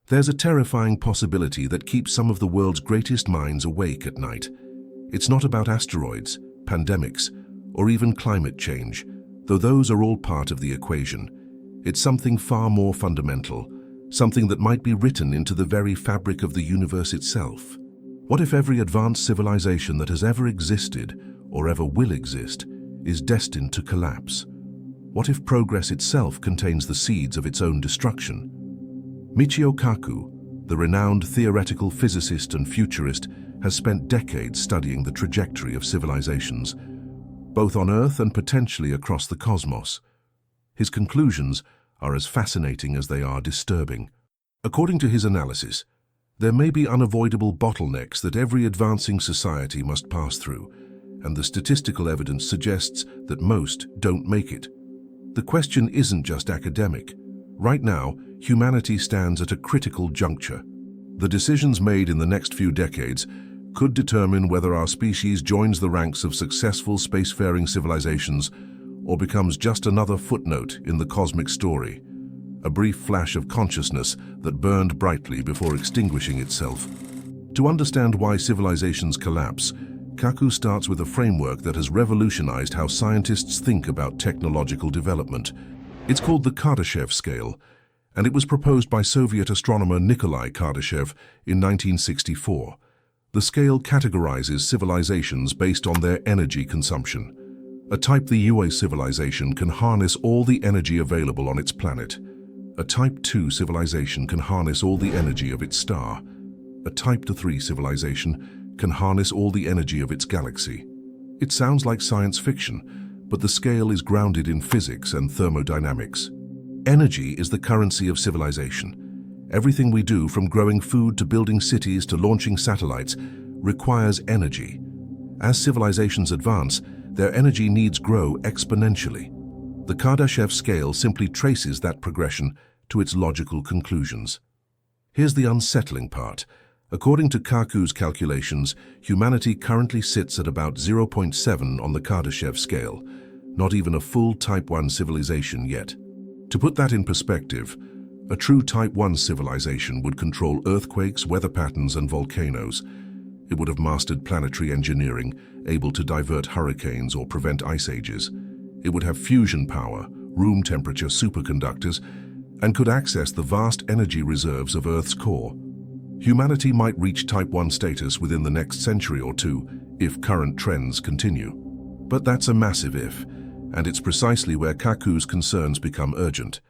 There's a terrifying possibility that keeps some of the world's greatest minds awake at night. It's not about asteroids, pandemics, or even climate change, though those are all part of the equation. It's something far more fundamental, something that might be written into the very fabric of the universe itself. What if every advanced civilization that has ever existed, or ever will exist, is destined to collapse? What if progress itself contains the seeds of its own destruction? Michio Kaku, the renowned theoretical physicist and futurist, has spent decades studying the trajectory of civilizations, both on Earth and potentially across the cosmos. His conclusions are as fascinating as they are disturbing. According to his analysis, there may be unavoidable bottlenecks that every advancing society must pass through, and the statistical evidence suggests that most don't make it. The question isn't just academic. Right now, humanity stands at a critical juncture. The decisions made in the next few decades could determine whether our species joins the ranks of successful spacefaring civilizations or becomes just another footnote in the cosmic story, a brief flash of consciousness that burned brightly before extinguishing itself. To understand why civilizations collapse, Kaku starts with a framework that has revolutionized how scientists think about technological development. It's called the Kardashev scale, and it was proposed by Soviet astronomer Nikolai Kardashev in 1964. The scale categorizes civilizations based on their energy consumption. A Type I UA civilization can harness all the energy available on its planet. A Type II civilization can harness all the energy of its star. A Type III civilization can harness all the energy of its galaxy. It sounds like science fiction, but the scale is grounded in physics and thermodynamics. Energy is the currency of civilization. Everything we do, from growing food to building cities to launching satellites, requires energy. As civilizations advance, their energy needs grow exponentially. The Kardashev scale simply traces that progression to its logical conclusions. Here's the unsettling part. According to Kaku's calculations, humanity currently sits at about 0.7 on the Kardashev scale, not even a full Type I civilization yet. To put that in perspective, a true Type I civilization would control earthquakes, weather patterns, and volcanoes. It would have mastered planetary engineering, able to divert hurricanes or prevent ice ages. It would have fusion power, room temperature superconductors, and could access the vast energy reserves of Earth's core. Humanity might reach Type I status within the next century or two if current trends continue. But that's a massive if, and it's precisely where Kaku's concerns become urgent.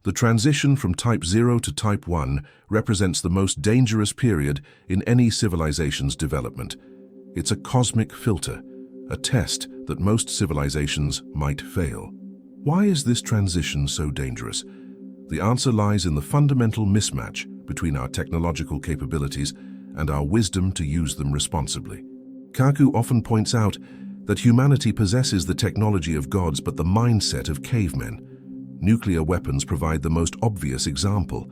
The transition from Type 0 to Type 1 represents the most dangerous period in any civilization's development. It's a cosmic filter, a test that most civilizations might fail. Why is this transition so dangerous? The answer lies in the fundamental mismatch between our technological capabilities and our wisdom to use them responsibly. Kaku often points out that humanity possesses the technology of gods but the mindset of cavemen. Nuclear weapons provide the most obvious example.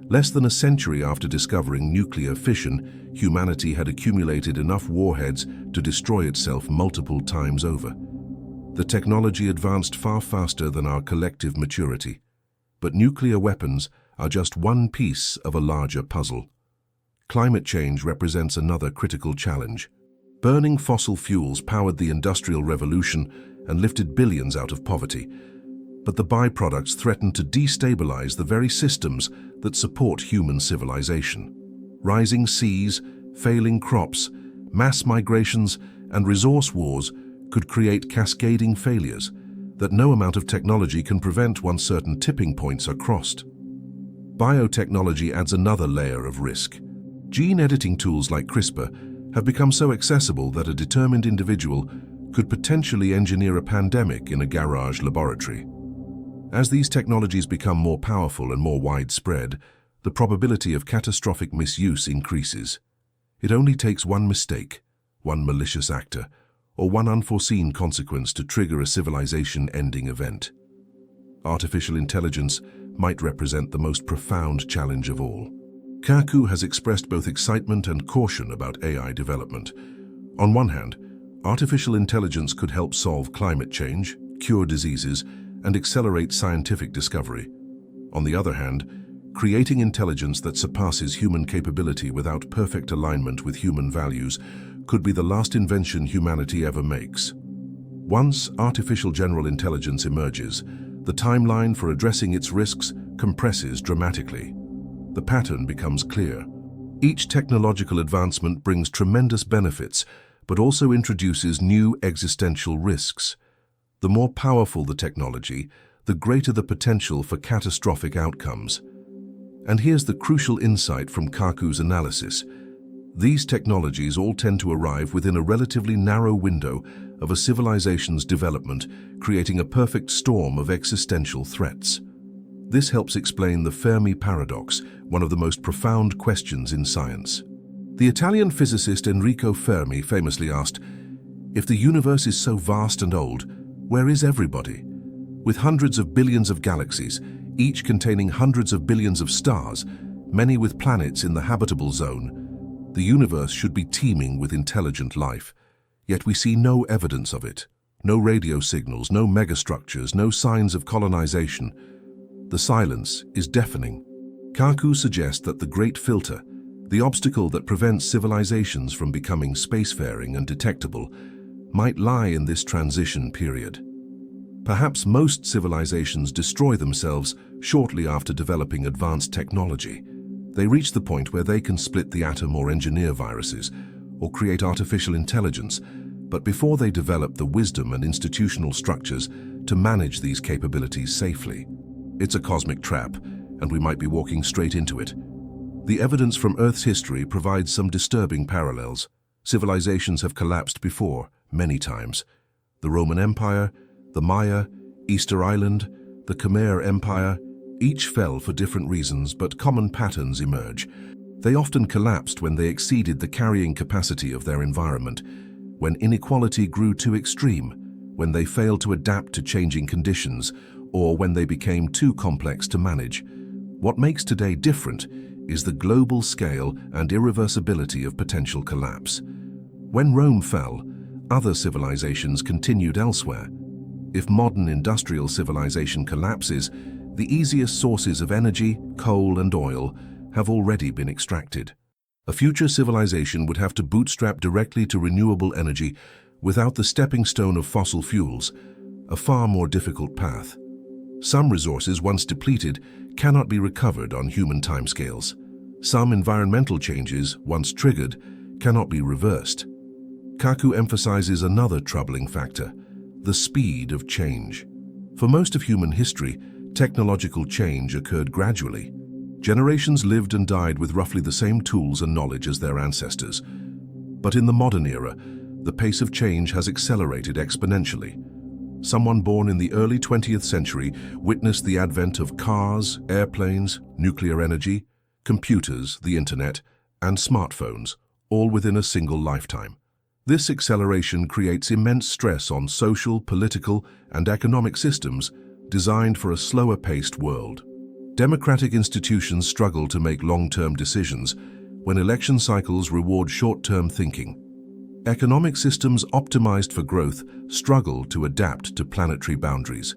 Less than a century after discovering nuclear fission, humanity had accumulated enough warheads to destroy itself multiple times over. The technology advanced far faster than our collective maturity. But nuclear weapons are just one piece of a larger puzzle. Climate change represents another critical challenge. Burning fossil fuels powered the Industrial Revolution and lifted billions out of poverty. But the byproducts threaten to destabilize the very systems that support human civilization. Rising seas, failing crops, mass migrations, and resource wars could create cascading failures that no amount of technology can prevent once certain tipping points are crossed. Biotechnology adds another layer of risk. Gene editing tools like CRISPR have become so accessible that a determined individual could potentially engineer a pandemic in a garage laboratory. As these technologies become more powerful and more widespread, the probability of catastrophic misuse increases. It only takes one mistake, one malicious actor, or one unforeseen consequence to trigger a civilization-ending event. Artificial intelligence might represent the most profound challenge of all. Kaku has expressed both excitement and caution about AI development. On one hand, artificial intelligence could help solve climate change, cure diseases, and accelerate scientific discovery. On the other hand, Creating intelligence that surpasses human capability without perfect alignment with human values could be the last invention humanity ever makes. Once artificial general intelligence emerges, the timeline for addressing its risks compresses dramatically. The pattern becomes clear. Each technological advancement brings tremendous benefits, but also introduces new existential risks. The more powerful the technology, the greater the potential for catastrophic outcomes. And here's the crucial insight from Kaku's analysis. These technologies all tend to arrive within a relatively narrow window of a civilization's development, creating a perfect storm of existential threats. This helps explain the Fermi paradox, one of the most profound questions in science. The Italian physicist Enrico Fermi famously asked, "If the universe is so vast and old, where is everybody?" With hundreds of billions of galaxies, each containing hundreds of billions of stars, many with planets in the habitable zone, the universe should be teeming with intelligent life. Yet we see no evidence of it. No radio signals, no megastructures, no signs of colonization. The silence is deafening. Kaku suggests that the great filter, the obstacle that prevents civilizations from becoming spacefaring and detectable, might lie in this transition period. Perhaps most civilizations destroy themselves shortly after developing advanced technology. They reach the point where they can split the atom or engineer viruses, or create artificial intelligence, but before they develop the wisdom and institutional structures to manage these capabilities safely. It's a cosmic trap, and we might be walking straight into it. The evidence from Earth's history provides some disturbing parallels. Civilizations have collapsed before, many times. The Roman Empire, the Maya, Easter Island, the Khmer Empire, each fell for different reasons, but common patterns emerge. They often collapsed when they exceeded the carrying capacity of their environment, when inequality grew too extreme, when they failed to adapt to changing conditions, or when they became too complex to manage. What makes today different is the global scale and irreversibility of potential collapse. When Rome fell, other civilizations continued elsewhere. If modern industrial civilization collapses, the easiest sources of energy, coal and oil, have already been extracted. A future civilization would have to bootstrap directly to renewable energy without the stepping stone of fossil fuels, a far more difficult path. Some resources, once depleted, cannot be recovered on human timescales. Some environmental changes, once triggered, cannot be reversed. Kaku emphasizes another troubling factor: the speed of change. For most of human history, technological change occurred gradually. Generations lived and died with roughly the same tools and knowledge as their ancestors. But in the modern era, the pace of change has accelerated exponentially. Someone born in the early 20th century witnessed the advent of cars, airplanes, nuclear energy, computers, the internet, and smartphones, all within a single lifetime. This acceleration creates immense stress on social, political, and economic systems designed for a slower-paced world. Democratic institutions struggle to make long-term decisions when election cycles reward short-term thinking. Economic systems optimized for growth struggle to adapt to planetary boundaries.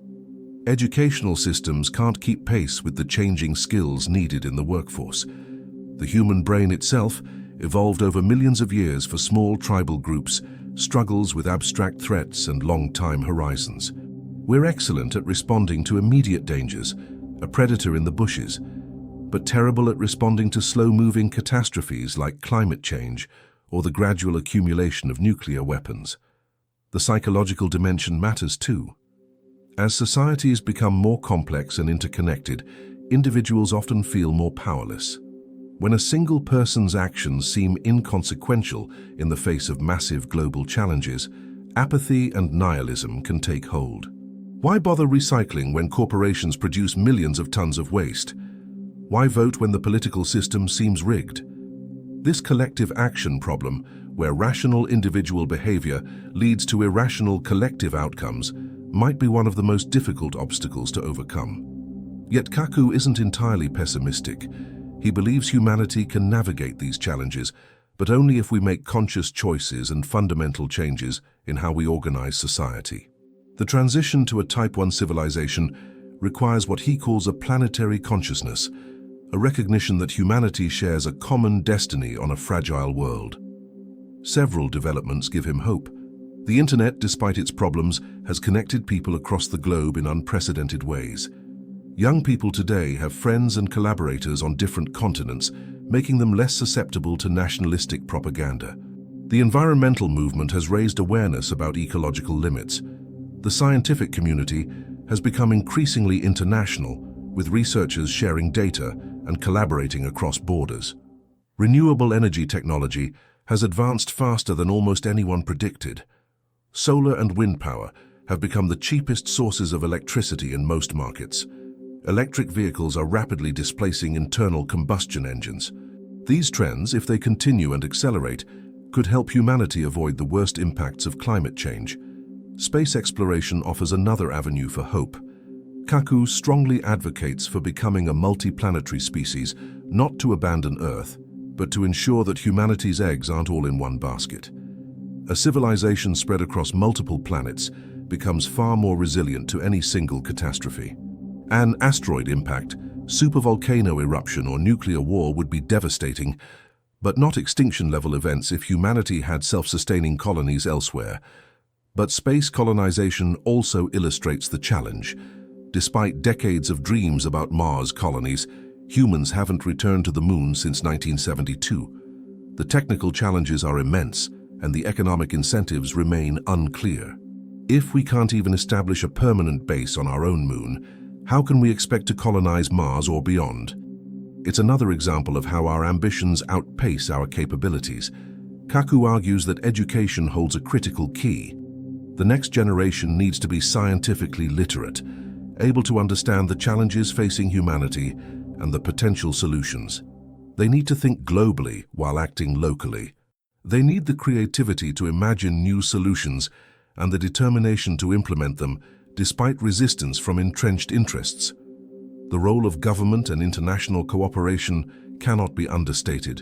Educational systems can't keep pace with the changing skills needed in the workforce. The human brain itself, evolved over millions of years for small tribal groups, struggles with abstract threats and long-time horizons. We're excellent at responding to immediate dangers, a predator in the bushes, but terrible at responding to slow-moving catastrophes like climate change or the gradual accumulation of nuclear weapons. The psychological dimension matters too. As societies become more complex and interconnected, individuals often feel more powerless. When a single person's actions seem inconsequential in the face of massive global challenges, apathy and nihilism can take hold. Why bother recycling when corporations produce millions of tons of waste? Why vote when the political system seems rigged? This collective action problem, where rational individual behavior leads to irrational collective outcomes, might be one of the most difficult obstacles to overcome. Yet Kaku isn't entirely pessimistic. He believes humanity can navigate these challenges, but only if we make conscious choices and fundamental changes in how we organize society. The transition to a Type 1 civilization requires what he calls a planetary consciousness, a recognition that humanity shares a common destiny on a fragile world. Several developments give him hope. The internet, despite its problems, has connected people across the globe in unprecedented ways. Young people today have friends and collaborators on different continents, making them less susceptible to nationalistic propaganda. The environmental movement has raised awareness about ecological limits. The scientific community has become increasingly international, with researchers sharing data and collaborating across borders. Renewable energy technology has advanced faster than almost anyone predicted. Solar and wind power have become the cheapest sources of electricity in most markets. Electric vehicles are rapidly displacing internal combustion engines. These trends, if they continue and accelerate, could help humanity avoid the worst impacts of climate change. Space exploration offers another avenue for hope. Kaku strongly advocates for becoming a multi-planetary species, not to abandon Earth, but to ensure that humanity's eggs aren't all in one basket. A civilization spread across multiple planets becomes far more resilient to any single catastrophe. An asteroid impact, supervolcano eruption, or nuclear war would be devastating, but not extinction-level events if humanity had self-sustaining colonies elsewhere. But space colonization also illustrates the challenge. Despite decades of dreams about Mars colonies, humans haven't returned to the moon since 1972. The technical challenges are immense, and the economic incentives remain unclear. If we can't even establish a permanent base on our own moon, how can we expect to colonize Mars or beyond? It's another example of how our ambitions outpace our capabilities. Kaku argues that education holds a critical key. The next generation needs to be scientifically literate, able to understand the challenges facing humanity and the potential solutions. They need to think globally while acting locally. They need the creativity to imagine new solutions and the determination to implement them despite resistance from entrenched interests. The role of government and international cooperation cannot be understated.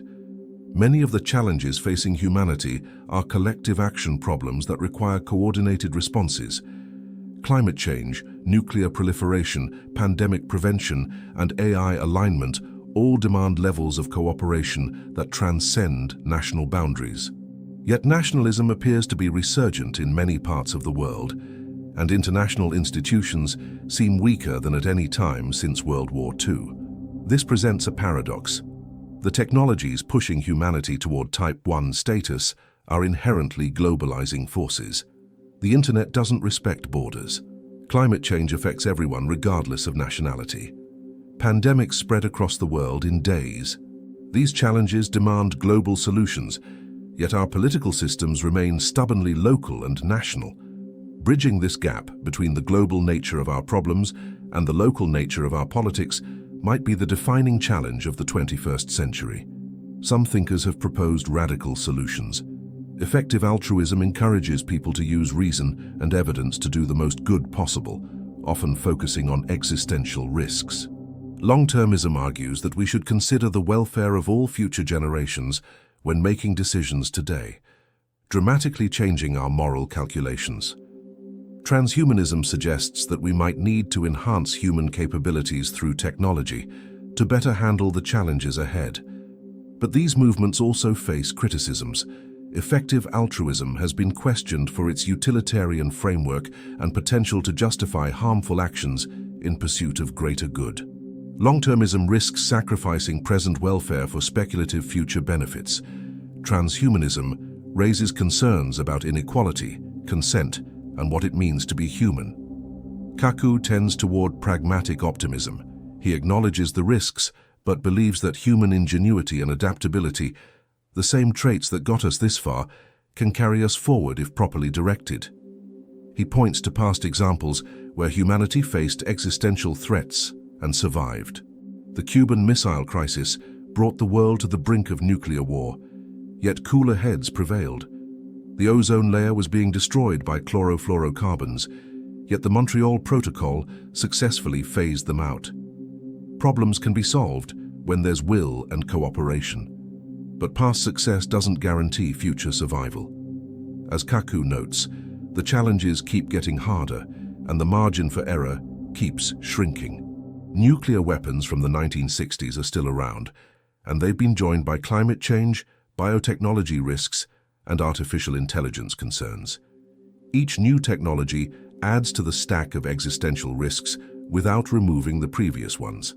Many of the challenges facing humanity are collective action problems that require coordinated responses. Climate change, nuclear proliferation, pandemic prevention, and AI alignment all demand levels of cooperation that transcend national boundaries. Yet nationalism appears to be resurgent in many parts of the world, and international institutions seem weaker than at any time since World War II. This presents a paradox. The technologies pushing humanity toward Type 1 status are inherently globalizing forces. The internet doesn't respect borders. Climate change affects everyone regardless of nationality. Pandemics spread across the world in days. These challenges demand global solutions, yet our political systems remain stubbornly local and national. Bridging this gap between the global nature of our problems and the local nature of our politics might be the defining challenge of the 21st century. Some thinkers have proposed radical solutions. Effective altruism encourages people to use reason and evidence to do the most good possible, often focusing on existential risks. Long-termism argues that we should consider the welfare of all future generations when making decisions today, dramatically changing our moral calculations. Transhumanism suggests that we might need to enhance human capabilities through technology to better handle the challenges ahead. But these movements also face criticisms. Effective altruism has been questioned for its utilitarian framework and potential to justify harmful actions in pursuit of greater good. Long-termism risks sacrificing present welfare for speculative future benefits. Transhumanism raises concerns about inequality, consent, and what it means to be human. Kaku tends toward pragmatic optimism. He acknowledges the risks, but believes that human ingenuity and adaptability, the same traits that got us this far, can carry us forward if properly directed. He points to past examples where humanity faced existential threats and survived. The Cuban Missile Crisis brought the world to the brink of nuclear war, yet cooler heads prevailed. The ozone layer was being destroyed by chlorofluorocarbons, yet the Montreal Protocol successfully phased them out. Problems can be solved when there's will and cooperation, but past success doesn't guarantee future survival. As Kaku notes, the challenges keep getting harder and the margin for error keeps shrinking. Nuclear weapons from the 1960s are still around, and they've been joined by climate change, biotechnology risks, and artificial intelligence concerns. Each new technology adds to the stack of existential risks without removing the previous ones.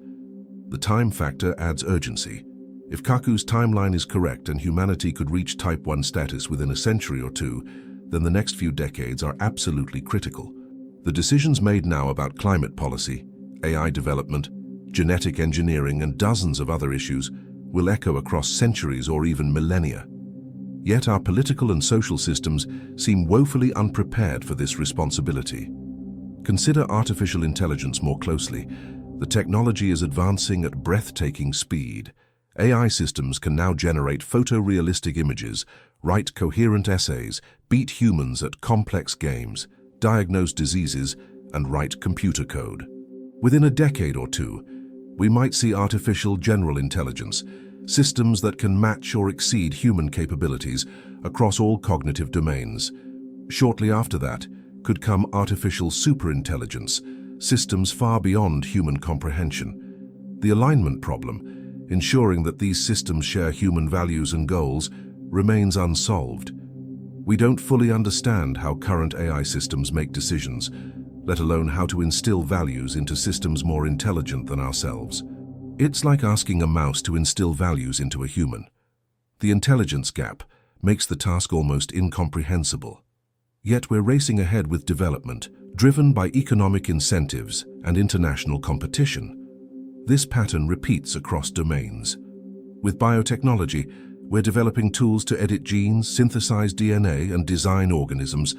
The time factor adds urgency. If Kaku's timeline is correct and humanity could reach Type 1 status within a century or two, then the next few decades are absolutely critical. The decisions made now about climate policy, AI development, genetic engineering, and dozens of other issues will echo across centuries or even millennia. Yet our political and social systems seem woefully unprepared for this responsibility. Consider artificial intelligence more closely. The technology is advancing at breathtaking speed. AI systems can now generate photorealistic images, write coherent essays, beat humans at complex games, diagnose diseases, and write computer code. Within a decade or two, we might see artificial general intelligence, systems that can match or exceed human capabilities across all cognitive domains. Shortly after that could come artificial superintelligence, systems far beyond human comprehension. The alignment problem, ensuring that these systems share human values and goals, remains unsolved. We don't fully understand how current AI systems make decisions, let alone how to instill values into systems more intelligent than ourselves. It's like asking a mouse to instill values into a human. The intelligence gap makes the task almost incomprehensible. Yet we're racing ahead with development, driven by economic incentives and international competition. This pattern repeats across domains. With biotechnology, we're developing tools to edit genes, synthesize DNA, and design organisms,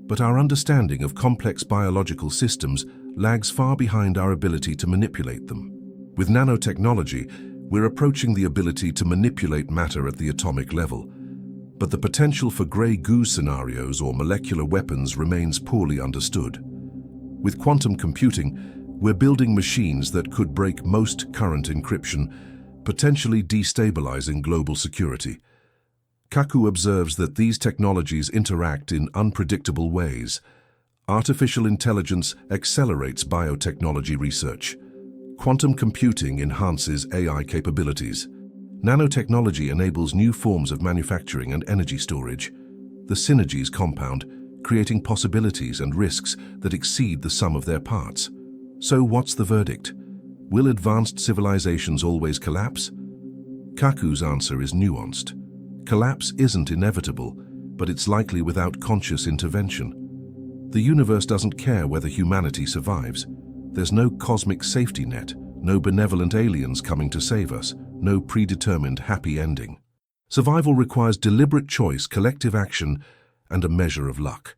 but our understanding of complex biological systems lags far behind our ability to manipulate them. With nanotechnology, we're approaching the ability to manipulate matter at the atomic level, but the potential for grey goo scenarios or molecular weapons remains poorly understood. With quantum computing, we're building machines that could break most current encryption, potentially destabilizing global security. Kaku observes that these technologies interact in unpredictable ways. Artificial intelligence accelerates biotechnology research. Quantum computing enhances AI capabilities. Nanotechnology enables new forms of manufacturing and energy storage. The synergies compound, creating possibilities and risks that exceed the sum of their parts. So what's the verdict? Will advanced civilizations always collapse? Kaku's answer is nuanced. Collapse isn't inevitable, but it's likely without conscious intervention. The universe doesn't care whether humanity survives. There's no cosmic safety net, no benevolent aliens coming to save us, no predetermined happy ending. Survival requires deliberate choice, collective action, and a measure of luck.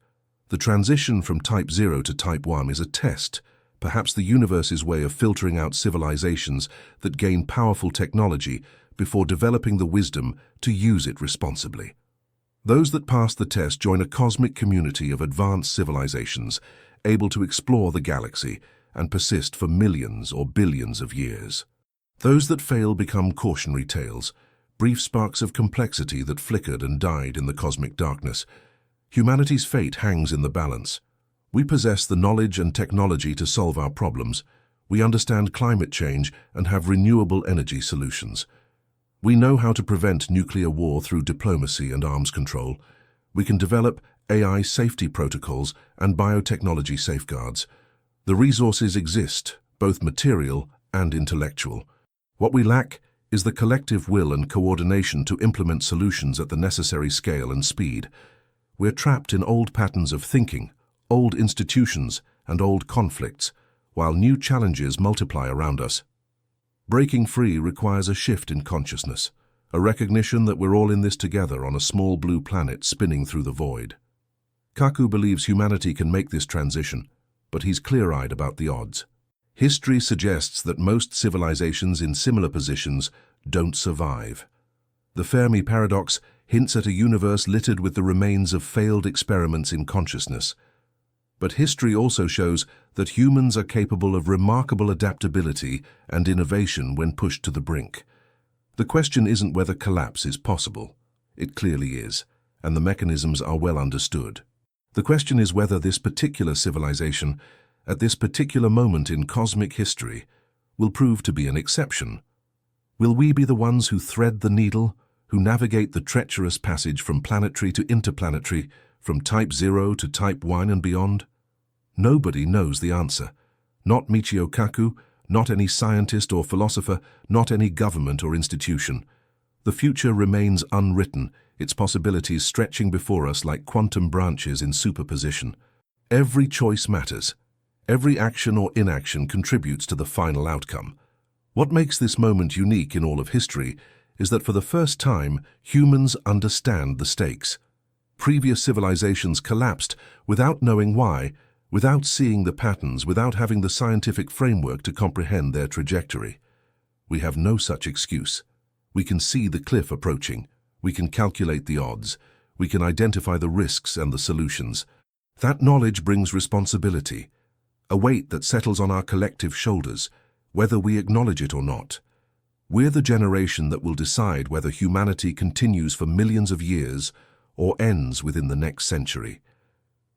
The transition from Type 0 to Type 1 is a test, perhaps the universe's way of filtering out civilizations that gain powerful technology before developing the wisdom to use it responsibly. Those that pass the test join a cosmic community of advanced civilizations, able to explore the galaxy and persist for millions or billions of years. Those that fail become cautionary tales, brief sparks of complexity that flickered and died in the cosmic darkness. Humanity's fate hangs in the balance. We possess the knowledge and technology to solve our problems. We understand climate change and have renewable energy solutions. We know how to prevent nuclear war through diplomacy and arms control. We can develop AI safety protocols and biotechnology safeguards. The resources exist, both material and intellectual. What we lack is the collective will and coordination to implement solutions at the necessary scale and speed. We're trapped in old patterns of thinking, old institutions, and old conflicts, while new challenges multiply around us. Breaking free requires a shift in consciousness, a recognition that we're all in this together on a small blue planet spinning through the void. Kaku believes humanity can make this transition, but he's clear-eyed about the odds. History suggests that most civilizations in similar positions don't survive. The Fermi paradox hints at a universe littered with the remains of failed experiments in consciousness. But history also shows that humans are capable of remarkable adaptability and innovation when pushed to the brink. The question isn't whether collapse is possible. It clearly is, and the mechanisms are well understood. The question is whether this particular civilization, at this particular moment in cosmic history, will prove to be an exception. Will we be the ones who thread the needle, who navigate the treacherous passage from planetary to interplanetary, from Type 0 to Type 1 and beyond? Nobody knows the answer. Not Michio Kaku, not any scientist or philosopher, not any government or institution. The future remains unwritten, its possibilities stretching before us like quantum branches in superposition. Every choice matters. Every action or inaction contributes to the final outcome. What makes this moment unique in all of history is that for the first time, humans understand the stakes. Previous civilizations collapsed without knowing why, without seeing the patterns, without having the scientific framework to comprehend their trajectory. We have no such excuse. We can see the cliff approaching. We can calculate the odds. We can identify the risks and the solutions. That knowledge brings responsibility, a weight that settles on our collective shoulders, whether we acknowledge it or not. We're the generation that will decide whether humanity continues for millions of years or ends within the next century.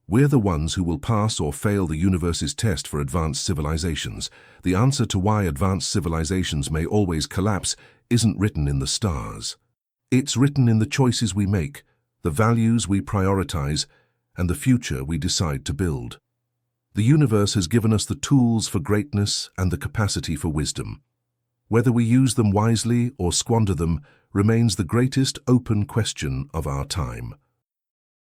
We're the ones who will pass or fail the universe's test for advanced civilizations. The answer to why advanced civilizations may always collapse isn't written in the stars. It's written in the choices we make, the values we prioritize, and the future we decide to build. The universe has given us the tools for greatness and the capacity for wisdom. Whether we use them wisely or squander them remains the greatest open question of our time.